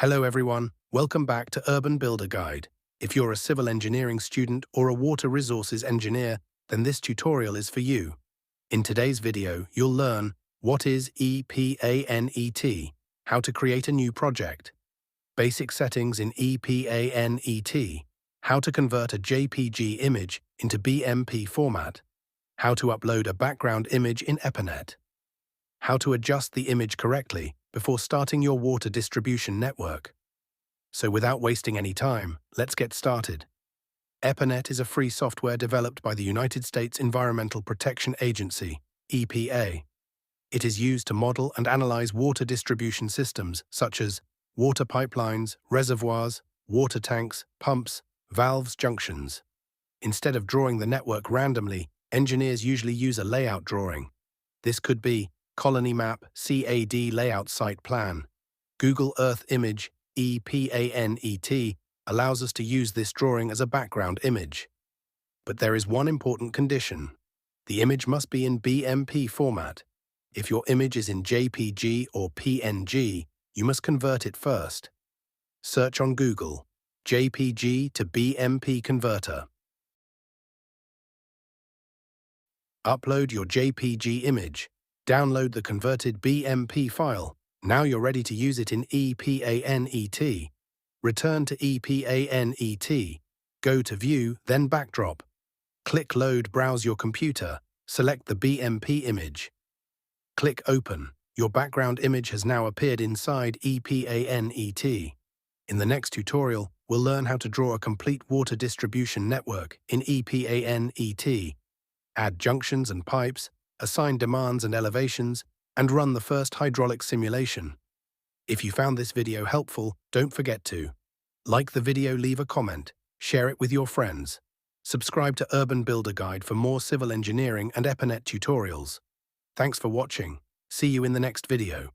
Hello everyone, welcome back to Urban Builder Guide. If you're a civil engineering student or a water resources engineer, then this tutorial is for you. In today's video, you'll learn what is EPANET, how to create a new project, basic settings in EPANET, how to convert a JPG image into BMP format, how to upload a background image in EPANET, how to adjust the image correctly before starting your water distribution network. So without wasting any time, let's get started. EPANET is a free software developed by the United States Environmental Protection Agency, EPA. It is used to model and analyze water distribution systems such as water pipelines, reservoirs, water tanks, pumps, valves, junctions. Instead of drawing the network randomly, engineers usually use a layout drawing. This could be Colony Map, CAD Layout Site Plan. Google Earth Image, EPANET, allows us to use this drawing as a background image. But there is one important condition. The image must be in BMP format. If your image is in JPG or PNG, you must convert it first. Search on Google, JPG to BMP converter. Upload your JPG image. Download the converted BMP file. Now you're ready to use it in EPANET. Return to EPANET. Go to View, then Backdrop. Click Load, browse your computer. Select the BMP image. Click Open. Your background image has now appeared inside EPANET. In the next tutorial, we'll learn how to draw a complete water distribution network in EPANET. Add junctions and pipes, assign demands and elevations, and run the first hydraulic simulation. If you found this video helpful, don't forget to like the video, leave a comment, share it with your friends. Subscribe to Urban Builder Guide for more civil engineering and EPANET tutorials. Thanks for watching. See you in the next video.